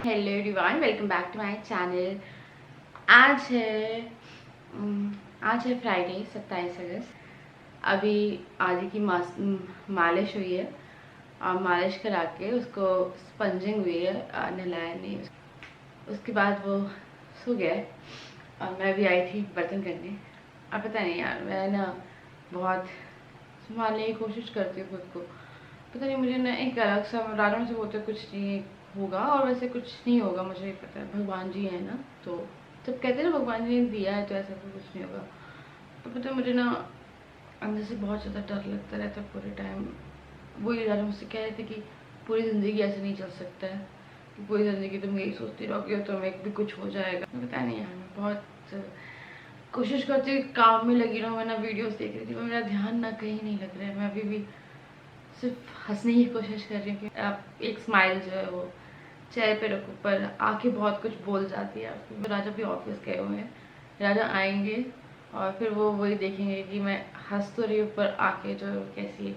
Hello everyone, welcome back to my channel. आज है Friday 27 अगस्त। अभी आदि की मालिश हुई है और मालिश करा के उसको स्पंजिंग हुई है, नहलाया नहीं। उसके बाद वो सो गया है और मैं भी आई थी बर्तन करने। अब पता नहीं यार, मैं ना बहुत संभालने की कोशिश करती हूँ खुद को। पता नहीं, मुझे ना एक अलग सा रातों से होता कुछ नहीं होगा और वैसे कुछ नहीं होगा, मुझे पता है भगवान जी है ना, तो जब कहते हैं ना भगवान जी ने दिया है तो ऐसा तो कुछ नहीं होगा। तो पता है मुझे ना अंदर से बहुत ज़्यादा डर लगता रहता है पूरे टाइम। वही राजा मुझसे कह रहे थे कि पूरी ज़िंदगी ऐसे नहीं चल सकता है, कि पूरी ज़िंदगी तुम यही सोचती रहोगी और तुम्हें भी कुछ हो जाएगा। पता नहीं यार, मैं बहुत कोशिश करती हूँ काम में लगी रहूँ। मैं ना वीडियोस देख रही थी, मेरा ध्यान ना कहीं नहीं लग रहा है। मैं अभी भी सिर्फ हंसने की कोशिश कर रही हूँ कि आप एक स्माइल जो है वो चेहरे पे रखो, पर आंखें बहुत कुछ बोल जाती है आपकी। राजा भी ऑफिस गए हुए हैं, राजा आएंगे और फिर वो वही देखेंगे कि मैं हंस तो रही हूँ पर आंखें जो है कैसी है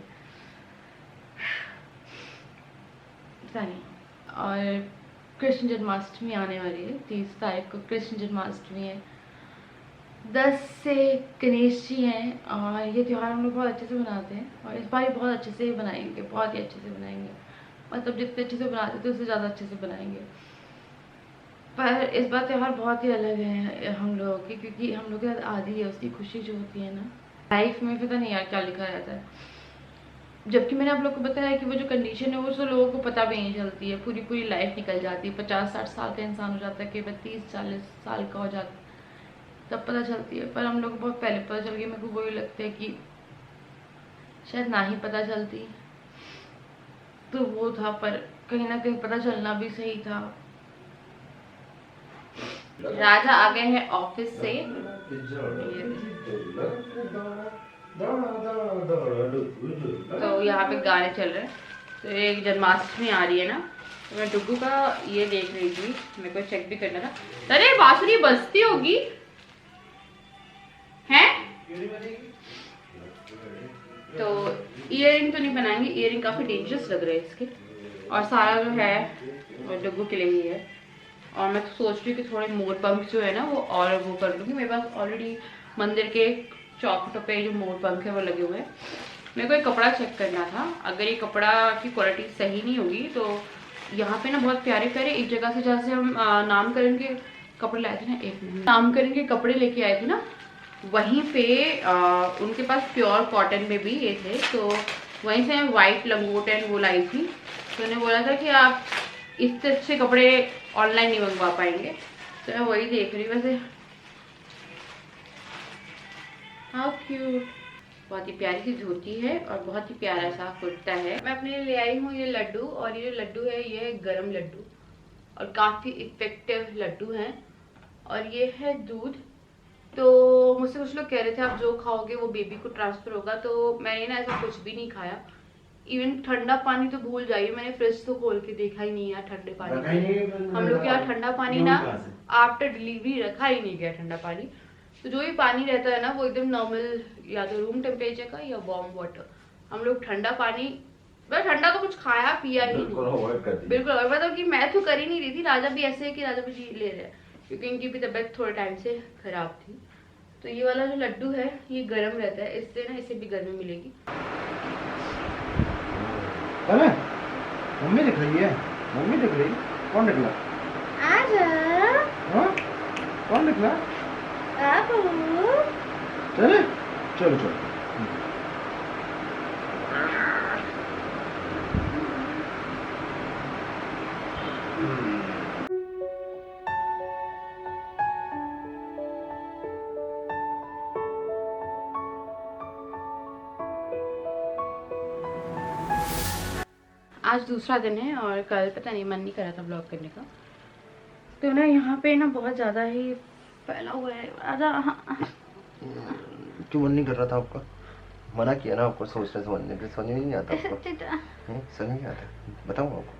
पता नहीं। और कृष्ण जन्माष्टमी आने वाली है, 30 तारीख को कृष्ण जन्माष्टमी है। 10 से गणेश जी हैं और ये त्यौहार हम लोग बहुत अच्छे से मनाते हैं और इस बार भी बहुत अच्छे से ही बनाएंगे, बहुत ही अच्छे से बनाएंगे। मतलब जितने अच्छे से बनाते थे उससे ज़्यादा अच्छे से बनाएंगे। पर इस बार त्यौहार बहुत ही अलग है हम लोगों की, क्योंकि हम लोग के साथ आदि है, उसकी खुशी जो होती है ना लाइफ में, पता नहीं यार क्या लिखा रहता है। जबकि मैंने आप लोग को बताया कि वो जो कंडीशन है वो तो लोगों को पता भी नहीं चलती है, पूरी पूरी लाइफ निकल जाती है। 50-60 साल का इंसान हो जाता है, केवल 30-40 साल का हो जाता है तब पता चलती है। पर हम लोग को बहुत पहले पता चल गया। मेरे को वही लगता है कि शायद ना ही पता चलती तो वो था, पर कहीं ना कहीं पता चलना भी सही था। राजा आ गए हैं ऑफिस से। तो यहाँ पे गाने चल रहे हैं। तो एक जन्माष्टमी आ रही है ना, तो मैं डुग्गू का ये देख रही थी, मेरे को चेक भी करना था। अरे बांसुरी बजती होगी हैं? तो इयररिंग तो नहीं बनाएंगे, इयररिंग काफी डेंजरस लग रहे हैं इसके। और सारा जो है वो डुग्गू के लिए ही है। और मैं तो सोच रही हूँ कि थोड़े मोर पंख जो है ना वो और वो कर लूँगी। मेरे पास ऑलरेडी मंदिर के चौखटों पे जो मोर पंख है वो लगे हुए हैं। मेरे को एक कपड़ा चेक करना था, अगर ये कपड़ा की क्वालिटी सही नहीं होगी तो यहाँ पे ना बहुत प्यारे प्यारे एक जगह से, जहाँ से हम नामकरण के कपड़े लाए थे ना, एक नामकरण के कपड़े लेके आए थे ना, वहीं पे उनके पास प्योर कॉटन में भी ये थे। तो वहीं से मैं व्हाइट लंगोट एंड वो लाई थी। तो उन्हें बोला था कि आप इससे अच्छे कपड़े ऑनलाइन नहीं मंगवा पाएंगे, तो मैं वही देख रही हूँ। वैसे हाउ क्यूट, बहुत ही प्यारी सी धोती है और बहुत ही प्यारा सा कुर्ता है। मैं अपने लिए ले आई हूँ ये लड्डू, और ये जो लड्डू है ये गरम लड्डू और काफी इफेक्टिव लड्डू हैं। और ये है दूध। तो मुझसे कुछ लोग कह रहे थे आप जो खाओगे वो बेबी को ट्रांसफर होगा, तो मैंने ना ऐसा कुछ भी नहीं खाया। इवन ठंडा पानी तो भूल जाइए, मैंने फ्रिज तो खोल के देखा ही नहीं यार ठंडे पानी। हम लोग यहाँ ठंडा पानी ना आफ्टर डिलीवरी रखा ही नहीं गया ठंडा पानी। तो जो भी पानी रहता है ना वो एकदम नॉर्मल, या तो रूम टेम्परेचर का या वार्म वाटर। हम लोग ठंडा पानी, मैं ठंडा तो कुछ खाया पिया ही नहीं, बिल्कुल। मतलब कि मैं तो कर ही नहीं रही थी, राजा भी ऐसे है कि राजा भी ले रहे हैं क्योंकि इनकी भी तबीयत थोड़े टाइम से खराब थी। तो ये वाला जो लड्डू है ये गर्म रहता है, इससे ना इसे भी गर्मी मिलेगी। अरे मम्मी दिख रही है, मम्मी दिख रही। कौन निकला? आजा। हाँ? कौन निकला? चले चलो चलो। आज दूसरा दिन है और कल पता नहीं मन नहीं कर रहा था ब्लॉग करने का, तो ना यहाँ पे ना बहुत ज़्यादा ही फैला हुआ है। आजा। क्यों मन नहीं कर रहा था आपका? मना किया ना आपको सोचने समझने के, समझ में नहीं आता आपको? समझ नहीं आता, बताऊँ आपको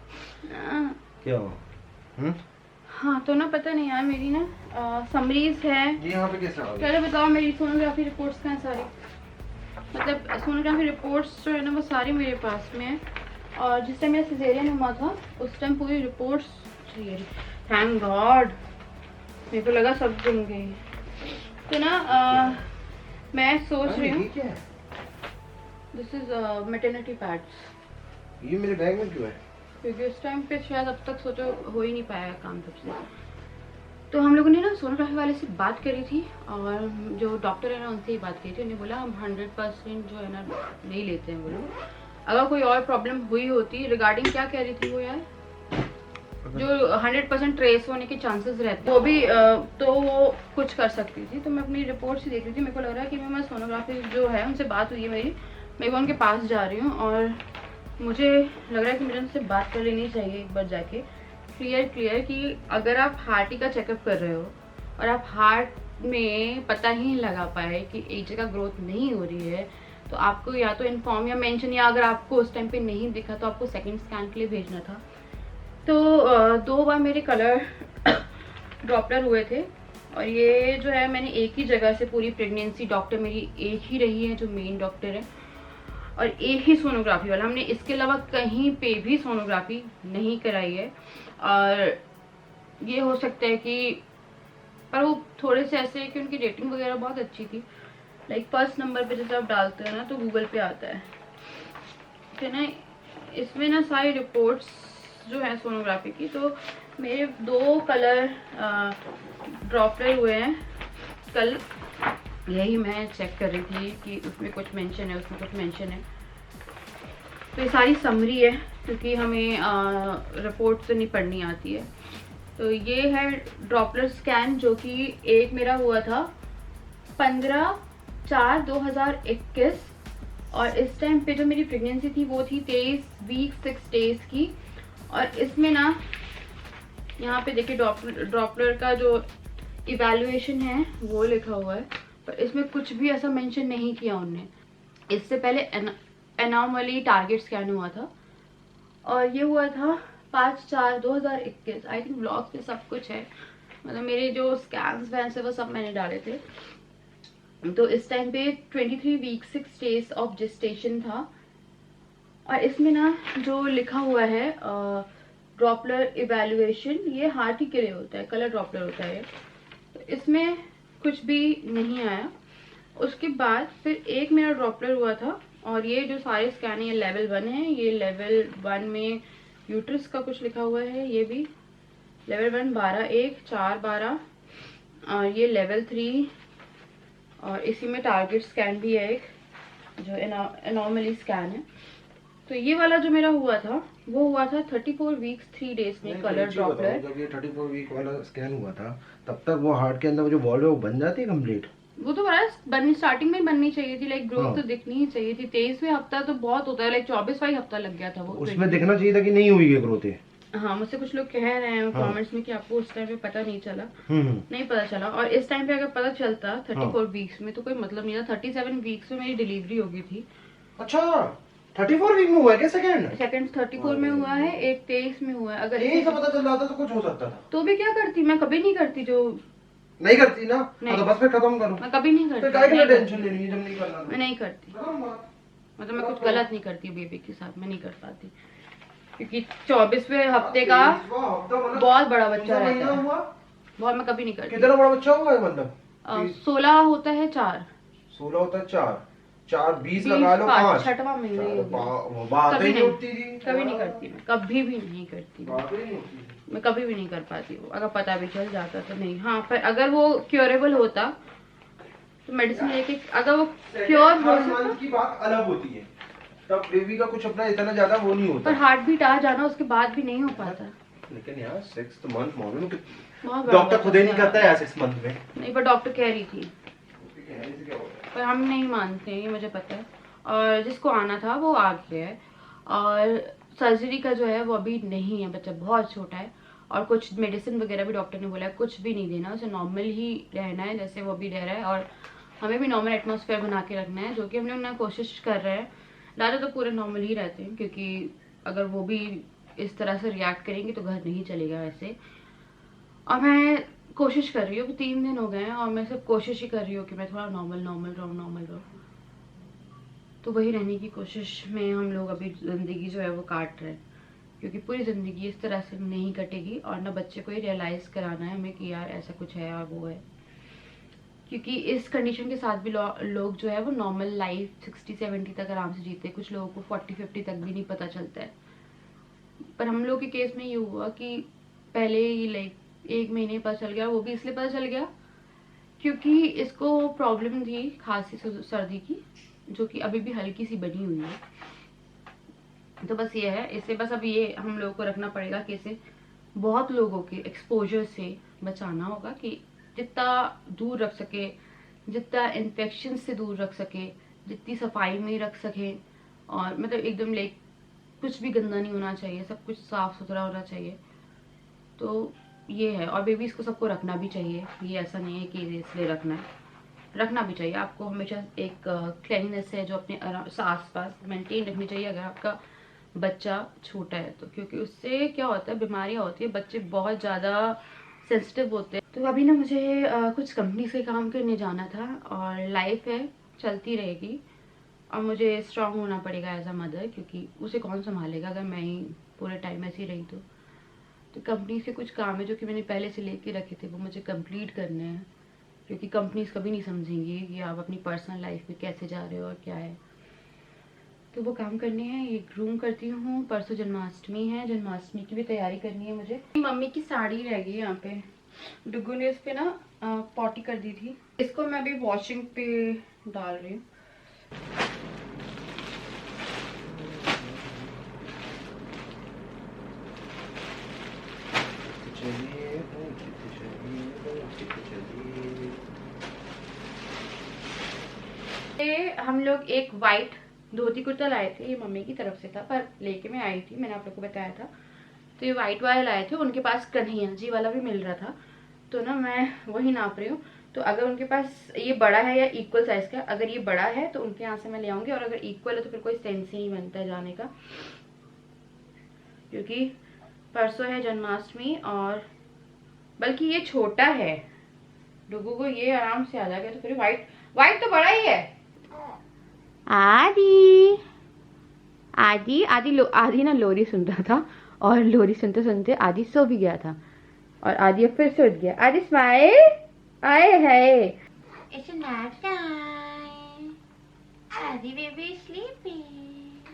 क्या हुआ? हाँ तो ना पता नहीं यार, मेरी ना समरीज है। ये यहाँ पे कैसे आ गई? पहले बताओ मेरी सोनोग्राफी रिपोर्ट्स कहाँ सारी, मतलब सोनोग्राफी रिपोर्ट्स जो है ना वो सारी मेरे पास में है। और जिस टाइम मेरा सिजेरियन हुआ था उस टाइम पूरी रिपोर्ट्स, थैंक गॉड, मेरे को लगा सब गुम गई। तो ना मैं सोच रही हूँ, दिस इज मैटरनिटी पैड्स। ये मेरे बैग में क्यों है? क्योंकि उस टाइम पे शायद अब तक सोचो हो ही नहीं पाया काम तब से। तो हम लोगों ने ना सोनोग्राफी वाले से बात करी थी और जो डॉक्टर है ना उनसे ही बात की थी। उन्होंने बोला हम 100% जो है ना नहीं लेते हैं वो लोग। अगर कोई और प्रॉब्लम हुई होती, रिगार्डिंग क्या कह रही थी वो यार, जो 100% ट्रेस होने के चांसेस रहते हैं वो भी तो वो कुछ कर सकती थी। तो मैं अपनी रिपोर्ट से देख रही थी, मेरे को लग रहा है कि मैं सोनोग्राफी जो है उनसे बात हुई है मेरी, मैं उनके पास जा रही हूँ और मुझे लग रहा है कि मुझे उनसे बात कर लेनी चाहिए एक बार जाके क्लियर कि अगर आप हार्ट ही का चेकअप कर रहे हो और आप हार्ट में पता ही नहीं लगा पाए कि एक जगह ग्रोथ नहीं हो रही है, तो आपको या तो इन्फॉर्म या मेंशन, या अगर आपको उस टाइम पे नहीं दिखा तो आपको सेकंड स्कैन के लिए भेजना था। तो 2 बार मेरे कलर ड्रॉपलर हुए थे और ये जो है मैंने एक ही जगह से पूरी प्रेगनेंसी, डॉक्टर मेरी एक ही रही है जो मेन डॉक्टर है, और एक ही सोनोग्राफी वाला, हमने इसके अलावा कहीं पे भी सोनोग्राफी नहीं कराई है। और ये हो सकता है कि, पर वो थोड़े से ऐसे है कि उनकी रेटिंग वगैरह बहुत अच्छी थी, लाइक फर्स्ट नंबर पे जैसे आप डालते हैं ना तो गूगल पे आता है। तो ना इसमें ना सारी रिपोर्ट्स जो है सोनोग्राफी की, तो मेरे 2 कलर ड्रॉपलर हुए हैं कल। यही मैं चेक कर रही थी कि उसमें कुछ मेंशन है, उसमें कुछ मेंशन है। तो ये सारी समरी है क्योंकि हमें रिपोर्ट तो नहीं पढ़नी आती है। तो ये है ड्रॉपलर स्कैन जो कि एक मेरा हुआ था 15/4/2021 और इस टाइम पे जो मेरी प्रेगनेंसी थी वो थी 23 वीक 6 डेज की। और इसमें ना यहाँ पे देखिए ड्रॉपलर का जो इवैल्यूएशन है वो लिखा हुआ है, पर इसमें कुछ भी ऐसा मेंशन नहीं किया उनने। इससे पहले एनॉमली टारगेट स्कैन हुआ था और ये हुआ था 5/4/2021। आई थिंक ब्लॉग्स पे सब कुछ है, मतलब मेरे जो स्कैन्स वैन से वो सब मैंने डाले थे। तो इस टाइम पे 23 वीक 6 डेज ऑफ जेस्टेशन था और इसमें ना जो लिखा हुआ है ड्रॉपलर इवैल्यूएशन, ये हार्ट ही के लिए होता है, कलर ड्रॉपलर होता है। तो इसमें कुछ भी नहीं आया। उसके बाद फिर एक मेरा ड्रॉपलर हुआ था और ये जो सारे स्कैन है ये लेवल 1 है। ये लेवल 1 में यूट्रस का कुछ लिखा हुआ है, ये भी लेवल 1 12/1/4/12 और ये लेवल 3 और इसी में टारगेट स्कैन भी है एक जो एनॉमली स्कैन है। तो ये वाला जो मेरा हुआ था वो हुआ था 34 वीक्स 3 डेज में कलर ड्रॉपलर। जब ये 34 वीक वाला स्कैन हुआ था तब तक वो हार्ट के अंदर जो वॉल्व है वो बन जाती है कंप्लीट? वो तो बननी स्टार्टिंग में बननी चाहिए थी, लाइक ग्रोथ तो दिखनी ही चाहिए थी। 23वें हफ्ता तो बहुत होता है, लाइक 24वां हफ्ता लग गया था वो। उसमें दिखना चाहिए था कि नहीं हुई है ग्रोथ? हाँ, मुझसे कुछ लोग कह रहे हैं कमेंट्स में कि आपको उस टाइम पे पता नहीं चला, नहीं पता चला। और इस टाइम पे अगर पता चलता 34 वीक्स में तो कोई मतलब नहीं था। 37 वीक्स में मेरी डिलीवरी हो गई थी। अच्छा, 34 वीक में हुआ है क्या सेकंड 34 में हुआ है, एक 23 में हुआ है। अगर यही से पता चल रहा था तो कुछ हो सकता था। तो भी क्या करती, मैं कभी नहीं करती। जो नहीं करती ना तो बस फिर खत्म करो। मैं कभी नहीं करती। काय के लिए टेंशन लेनी है जब नहीं करना? मैं नहीं करती, मतलब मैं कुछ गलत नहीं करती बेबी के साथ, मैं नहीं कर पाती क्योंकि 24वें हफ्ते का बहुत बड़ा बच्चा रहता है। बहुत, मैं कभी नहीं करती। कितना बड़ा बच्चा हुआ है मतलब? 16 होता है 4, 16 होता है 4 20 लगा लो 5, 6वां महीने। कभी नहीं उठती थी, कभी नहीं करती, मैं कभी भी नहीं करती, मैं कभी भी नहीं कर पाती वो। अगर पता भी चल जाता तो नहीं। हाँ, पर अगर वो क्योरेबल होता तो मेडिसिन लेके, अगर वो क्योर हो सकता की बात अलग होती है, तब बेबी का कुछ अपना इतना ज्यादा वो नहीं होता। पर हार्ट बीट आ जाना उसके बाद भी नहीं हो पाता। लेकिन यार 6th मंथ मॉर्निंग डॉक्टर खुद ही नहीं करता है यार 6 मंथ में। नहीं, पर डॉक्टर कह रही थी, पर हम नहीं मानते, ये मुझे पता है। और जिसको आना था वो आ गया है और सर्जरी का जो है वो अभी नहीं है, बच्चा बहुत छोटा है। और कुछ मेडिसिन वगैरह भी डॉक्टर ने बोला है कुछ भी नहीं देना, उसे नॉर्मल ही रहना है जैसे वो भी रह रहा है। और हमें भी नॉर्मल एटमॉस्फेयर बना के रखना है, जो कि हम लोग ना कोशिश कर रहे हैं। ज़्यादा तो पूरे नॉर्मल ही रहते हैं क्योंकि अगर वो भी इस तरह से रिएक्ट करेंगे तो घर नहीं चलेगा वैसे। और मैं कोशिश कर रही हूँ कि 3 दिन हो गए हैं और मैं सिर्फ कोशिश ही कर रही हूँ कि मैं थोड़ा नॉर्मल रहूँ। तो वही रहने की कोशिश में हम लोग अभी ज़िंदगी जो है वो काट रहे हैं, क्योंकि पूरी ज़िंदगी इस तरह से नहीं कटेगी। और ना बच्चे को ही रियलाइज़ कराना है हमें कि यार ऐसा कुछ है और वो है, क्योंकि इस कंडीशन के साथ भी लोग जो है वो नॉर्मल लाइफ 60-70 तक आराम से जीते हैं। कुछ लोगों को 40-50 तक भी नहीं पता चलता है। पर हम लोग के केस में ये हुआ कि पहले ही लाइक 1 महीने पता चल गया, वो भी इसलिए पता चल गया क्योंकि इसको प्रॉब्लम थी खांसी सर्दी की, जो कि अभी भी हल्की सी बनी हुई है। तो बस ये है, इसे बस अब ये हम लोगों को रखना पड़ेगा कि इसे बहुत लोगों के एक्सपोजर से बचाना होगा, कि जितना दूर रख सके, जितना इन्फेक्शन से दूर रख सके, जितनी सफाई में रख सके, और मतलब एकदम लाइक कुछ भी गंदा नहीं होना चाहिए, सब कुछ साफ सुथरा होना चाहिए। तो ये है, और बेबीज को सबको रखना भी चाहिए, ये ऐसा नहीं है कि इसलिए रखना भी चाहिए। आपको हमेशा एक क्लीननेस है जो अपने आस पास मेंटेन रखनी चाहिए अगर आपका बच्चा छोटा है तो, क्योंकि उससे क्या होता है, बीमारियां होती है, बच्चे बहुत ज़्यादा सेंसिटिव होते हैं। तो अभी ना मुझे कुछ कंपनी से काम करने जाना था, और लाइफ है चलती रहेगी, और मुझे स्ट्रांग होना पड़ेगा एज अ मदर, क्योंकि उसे कौन संभालेगा अगर मैं ही पूरे टाइम ऐसे ही रही तो कंपनी से कुछ काम है जो कि मैंने पहले से लेके रखे थे, वो मुझे कंप्लीट करने हैं, क्योंकि कंपनीज कभी नहीं समझेंगी कि आप अपनी पर्सनल लाइफ में कैसे जा रहे हो और क्या है। तो वो काम करने हैं, ये ग्रूम करती हूँ। परसों जन्माष्टमी है, जन्माष्टमी की भी तैयारी करनी है मुझे। मम्मी की साड़ी रह गई यहाँ पे, डुगू ने इस पे ना पॉटी कर दी थी, इसको मैं अभी वॉशिंग पे डाल रही हूँ। हम लोग एक वाइट धोती कुर्ता लाए थे, ये मम्मी की तरफ से था, पर लेके मैं आई थी, मैंने आप लोग को बताया था। तो ये वाइट वाले लाए थे, उनके पास कन्हैया जी वाला भी मिल रहा था, तो ना मैं वही नाप रही हूँ। तो अगर उनके पास ये बड़ा है या इक्वल साइज का, अगर ये बड़ा है तो उनके यहाँ से मैं ले आऊंगी, और अगर इक्वल है तो फिर कोई सेंस ही नहीं बनता है जाने का, क्योंकि परसों है जन्माष्टमी। और बल्कि ये छोटा है, डुगू को ये आराम से आ जाएगा, तो फिर वाइट तो बड़ा ही है। आदि आदि आदि आदि ना लोरी सुन रहा था, और लोरी सुनते सुनते आदि सो भी गया था, और आदि अब फिर से उठ गया। आदि स्माइल, आए है, इट्स नैप टाइम, आदि baby sleeping,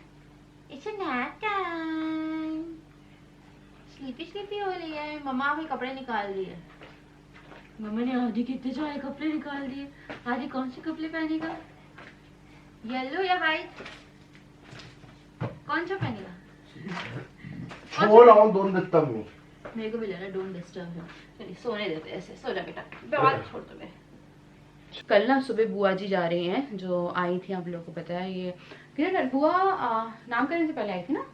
it's nap time, sleepy हो रही है। मम्मा के कपड़े निकाल दिए, मम्मा ने आदि के इतने सारे कपड़े निकाल दिए। आदि कौन से कपड़े पहनेगा, येलो या वाइट, कौन सा पहनेगा? छोड़ आओ, डोंट डिस्टर्ब मी। मेरे को भी लगा डोंट डिस्टर्ब हिम, चलिए सोने देते हैं, ऐसे सो जा बेटा, बात छोड़ दो मेरे। कल ना सुबह बुआ जी जा रही हैं, जो आई थी, आप लोगों को पता है। ये किरण बुआ नाम करने से पहले आई थी ना,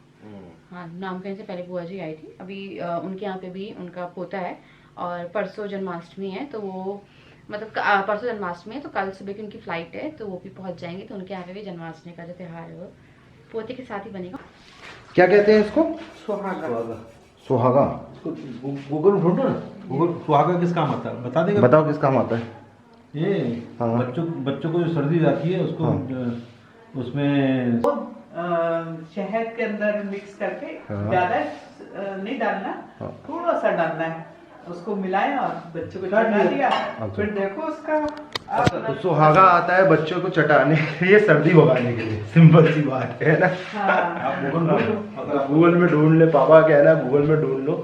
हाँ नाम करने से पहले बुआ जी आई थी। अभी उनके यहाँ पे भी उनका पोता है, और परसों जन्माष्टमी है, तो वो मतलब परसों जन्माष्टमी है तो कल सुबह की उनकी फ्लाइट है, तो वो भी पहुंच जाएंगे। तो उनके यहाँ पे भी जन्माष्टमी का जो त्योहार है वो पोते के साथ ही बनेगा। क्या कहते हैं इसको? सुहागा। सुहागा। गूगल ढूंढो ना, गूगल सुहागा किस काम आता है बता देगा। बताओ किस काम आता है ये? हाँ। बच्चों को जो सर्दी आती है उसको उसमें शहद के अंदर मिक्स करके, हाँ। ज्यादा नहीं डालना, हाँ। थोड़ा सा डालना है, उसको मिलाया और बच्चों को चटा दिया। फिर देखो उसका तो सुहागा आता है बच्चों को चटाने के लिए, सर्दी भगाने के लिए, सिंपल सी बात है ना। आप गूगल में ढूंढ ले, पापा कहना गूगल में ढूंढ लो,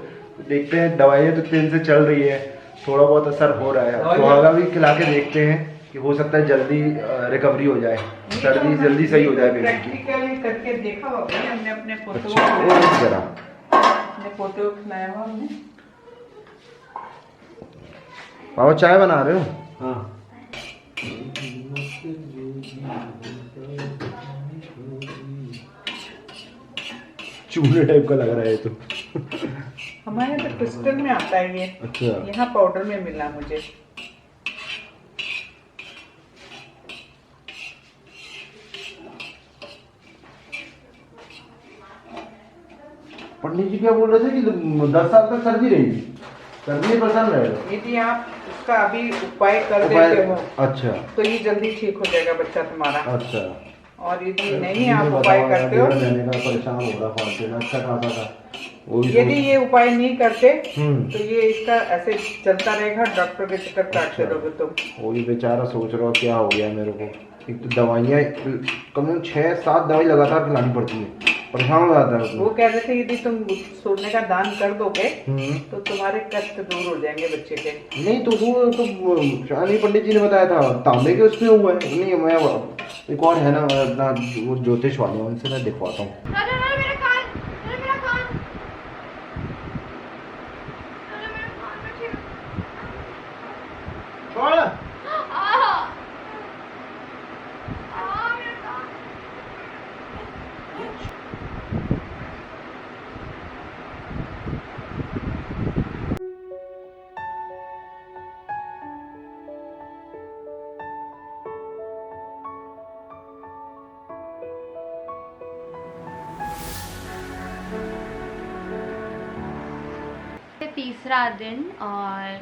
देखते हैं। दवाइयाँ तो 3 से चल रही है, थोड़ा बहुत असर हो रहा है। सुहागा भी खिला के देखते हैं कि हो सकता है जल्दी रिकवरी हो जाए, सर्दी जल्दी सही हो जाए बेबी की। प्रैक्टिकली करके देखा हुआ हमने, अपने पोतों अच्छा, को जरा अपने पोतों को खिलाया हुआ हमने। पापा चाय बना रहे हो? हाँ। चूल्हे टाइप का लग रहा है तो। हमारे यहाँ तो क्रिस्टल में आता है ये। अच्छा। यहाँ पाउडर में मिला मुझे। पंडित जी क्या बोल रहे थे कि 10 साल तक सर्दी रहेगी, सर्दी में परेशान रहेगा। यदि आप उसका अभी उपाय कर देते हो, अच्छा, तो ये जल्दी ठीक हो जाएगा बच्चा तुम्हारा। अच्छा। और यदि नहीं आप उपाय करते हो, लेने का परेशान हो रहा फालतू, अच्छा खासा था, यदि ये उपाय नहीं करते तो ये इसका ऐसे चलता रहेगा, डॉक्टर के चक्कर काटते रहोगे तुम। वो भी बेचारा सोच रहा क्या हो गया मेरे को। एक तो दवाइयाँ कम से कम 6-7 दवाई लगातार खिलानी पड़ती है, परेशान हो जाता है। वो कह रहे थे यदि तुम सोने का दान कर दोगे तो तुम्हारे कष्ट दूर हो जाएंगे बच्चे के। नहीं तो वो तो शानी पंडित जी ने बताया था तांबे के उसमें हुआ है। नहीं मैं एक और है ना अपना वो ज्योतिष वाले, उनसे मैं दिखवाता हूँ। तीसरा दिन और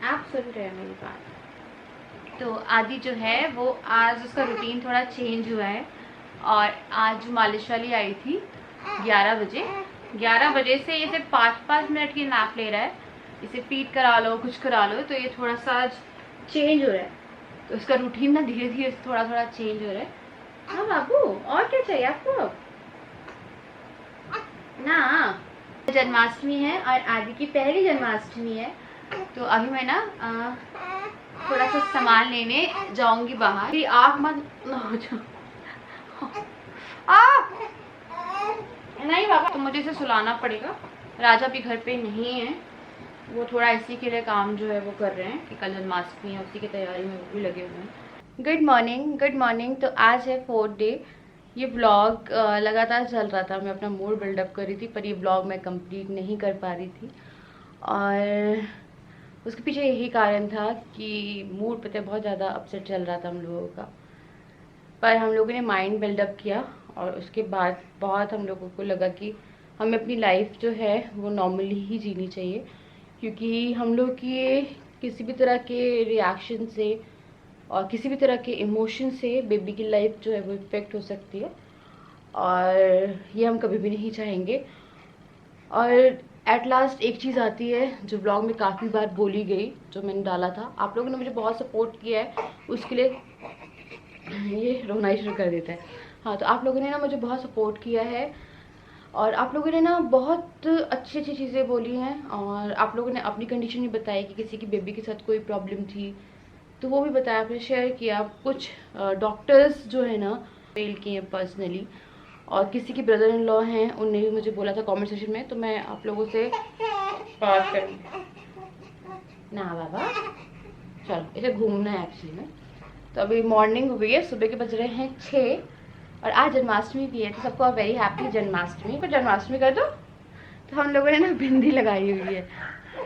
आप सुन रहे हैं मेरी बात। तो आदि जो है वो आज उसका रूटीन थोड़ा चेंज हुआ है और आज मालिश वाली आई थी 11 बजे। 11 बजे से ये सिर्फ 5-5 मिनट की नैप ले रहा है। इसे फीड करा लो, कुछ करा लो, तो ये थोड़ा सा आज चेंज हो रहा है। तो इसका रूटीन ना धीरे धीरे थोड़ा थोड़ा चेंज हो रहा है। हाँ बाबू, और क्या चाहिए आपको ना? जन्माष्टमी है और आदि की पहली जन्माष्टमी है, तो अभी मैं ना थोड़ा सा सामान लेने जाऊंगी बाहर। आँख मत हो जाओ। नहीं बाबा, तो मुझे इसे सुलाना पड़ेगा। राजा भी घर पे नहीं है, वो थोड़ा इसी के लिए काम जो है वो कर रहे हैं कि कल जन्माष्टमी है, उसी की तैयारी में वो भी लगे हुए हैं। Good morning, good morning. तो आज है 4th डे। ये व्लॉग लगातार चल रहा था, मैं अपना मूड बिल्डअप कर रही थी, पर ये व्लॉग मैं कंप्लीट नहीं कर पा रही थी और उसके पीछे यही कारण था कि मूड पता बहुत ज़्यादा अपसेट चल रहा था हम लोगों का। पर हम लोगों ने माइंड बिल्डअप किया और उसके बाद बहुत हम लोगों को लगा कि हमें अपनी लाइफ जो है वो नॉर्मली ही जीनी चाहिए, क्योंकि हम लोग की किसी भी तरह के रिएक्शन से और किसी भी तरह के इमोशन से बेबी की लाइफ जो है वो इफ़ेक्ट हो सकती है और ये हम कभी भी नहीं चाहेंगे। और एट लास्ट एक चीज़ आती है जो ब्लॉग में काफ़ी बार बोली गई, जो मैंने डाला था, आप लोगों ने मुझे बहुत सपोर्ट किया है, उसके लिए ये रोना ही शुरू कर देता है। हाँ, तो आप लोगों ने ना मुझे बहुत सपोर्ट किया है और आप लोगों ने ना बहुत अच्छी अच्छी चीज़ें बोली हैं और आप लोगों ने अपनी कंडीशन भी बताई कि किसी की बेबी के साथ कोई प्रॉब्लम थी तो वो भी बताया, आपने शेयर किया। कुछ डॉक्टर्स जो है ना मेल किए हैं पर्सनली और किसी के ब्रदर इन लॉ हैं, उनने भी मुझे बोला था कमेंट सेक्शन में, तो मैं आप लोगों से बात करूँगी ना बाबा। चलो, इसे घूमना है एक्चुअली में। तो अभी मॉर्निंग हुई है, सुबह के बज रहे हैं 6 और आज जन्माष्टमी भी है, तो सबको वेरी हैप्पी जन्माष्टमी। पर जन्माष्टमी कर दो। तो हम लोगों ने ना बिंदी लगाई हुई है।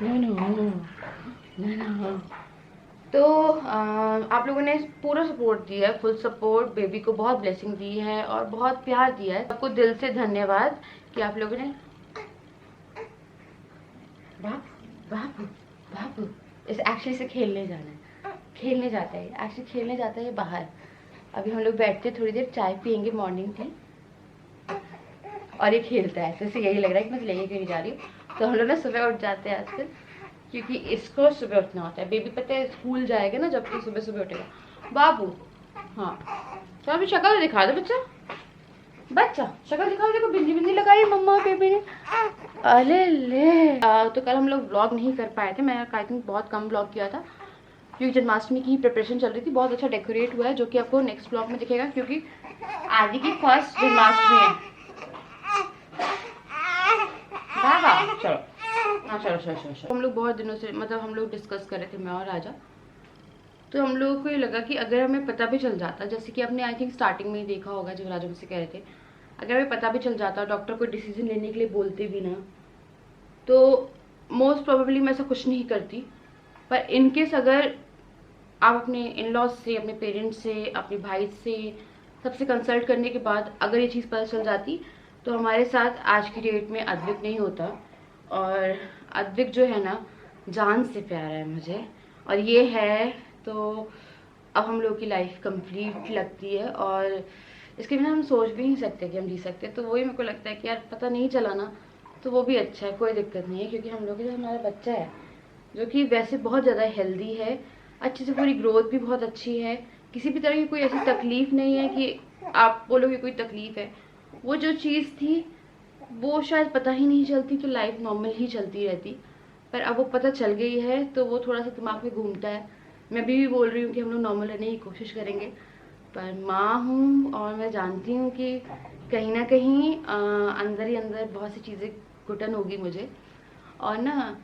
नो। तो आप लोगों ने पूरा सपोर्ट दिया है, फुल सपोर्ट, बेबी को बहुत ब्लेसिंग दी है और बहुत प्यार दिया है। सबको दिल से धन्यवाद कि आप लोगों ने बाबू इस एक्चुअली से खेलने जाना है, खेलने जाता है एक्चुअली, खेलने जाता है बाहर। अभी हम लोग बैठते थोड़ी देर चाय पियेंगे मॉर्निंग टी और ये खेलता है, तो इसे यही लग रहा है कि मैं लेके कहीं जा रही हूँ। तो हम लोग ना सुबह उठ जाते हैं आजकल, क्योंकि इसको सुबह उठना होता है। बेबी पता है स्कूल जाएगा ना, जब कि सुबह सुबह उठेगा बाबू। हाँ, तो अभी शक्ल दिखा दो बच्चा शक्ल दिखाओ। देखो बिंदी लगाई मम्मा बेबी ने। अरे ले तो कल हम लोग व्लॉग नहीं कर पाए थे, मैं आई थिंक बहुत कम व्लॉग किया था क्योंकि जन्माष्टमी की प्रिपरेशन चल रही थी। बहुत अच्छा डेकोरेट हुआ है जो कि आपको नेक्स्ट व्लॉग में दिखेगा, क्योंकि आदि की फर्स्ट जन्माष्टमी है। बाबा चलो, हाँ चलो। हम लोग बहुत दिनों से मतलब हम लोग डिस्कस कर रहे थे, मैं और राजा। तो हम लोगों को ये लगा कि अगर हमें पता भी चल जाता, जैसे कि आपने आई थिंक स्टार्टिंग में ही देखा होगा जब राजा मुझसे कह रहे थे, अगर हमें पता भी चल जाता, डॉक्टर कोई डिसीजन लेने के लिए बोलते भी ना, तो मोस्ट प्रोबेबली मैं ऐसा कुछ नहीं करती। पर इनकेस अगर आप अपने इन लॉज से, अपने पेरेंट्स से, अपने भाई से, सबसे कंसल्ट करने के बाद अगर ये चीज़ पता चल जाती, तो हमारे साथ आज की डेट में अद्विक नहीं होता। और अद्विक जो है ना जान से प्यारा है मुझे, और ये है तो अब हम लोग की लाइफ कंप्लीट लगती है और इसके बिना हम सोच भी नहीं सकते कि हम जी सकते। तो वही मेरे को लगता है कि यार पता नहीं चला ना तो वो भी अच्छा है, कोई दिक्कत नहीं है, क्योंकि हम लोग के साथ हमारा बच्चा है जो कि वैसे बहुत ज़्यादा हेल्दी है, अच्छे से पूरी ग्रोथ भी बहुत अच्छी है, किसी भी तरह की कोई ऐसी तकलीफ़ नहीं है कि आप बोलोगे कोई तकलीफ़ है। वो जो चीज़ थी वो शायद पता ही नहीं चलती तो लाइफ नॉर्मल ही चलती रहती, पर अब वो पता चल गई है तो वो थोड़ा सा दिमाग में घूमता है। मैं अभी भी बोल रही हूँ कि हम लोग नॉर्मल रहने की कोशिश करेंगे, पर माँ हूँ और मैं जानती हूँ कि कहीं ना कहीं अंदर ही अंदर बहुत सी चीज़ें घुटन होगी मुझे। और ना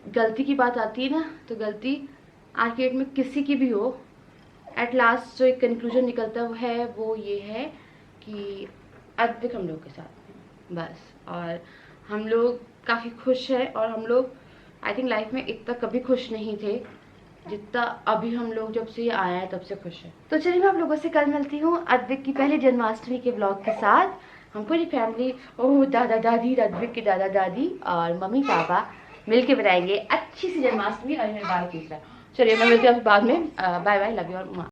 गलती की बात आती है ना, तो गलती आर्केड में किसी की भी हो, एट लास्ट जो एक कंक्लूजन निकलता है वो ये है कि अद्विक हम लोग के साथ हैं बस। और हम लोग काफ़ी खुश हैं और हम लोग आई थिंक लाइफ में इतना कभी खुश नहीं थे जितना अभी हम लोग जब से ये आया है तब से खुश है। तो चलिए मैं आप लोगों से कल मिलती हूँ अद्विक की पहली जन्माष्टमी के ब्लॉग के साथ। हम पूरी फैमिली, ओह दादा दादी, अद्विक के दादा दादी और मम्मी पापा मिलके बनाएंगे अच्छी सी जन्माष्टमी। और मेरे बाल खींच रहा है। चलिए मैं मिलती हूँ बाद में। बाय बाय, लव यू और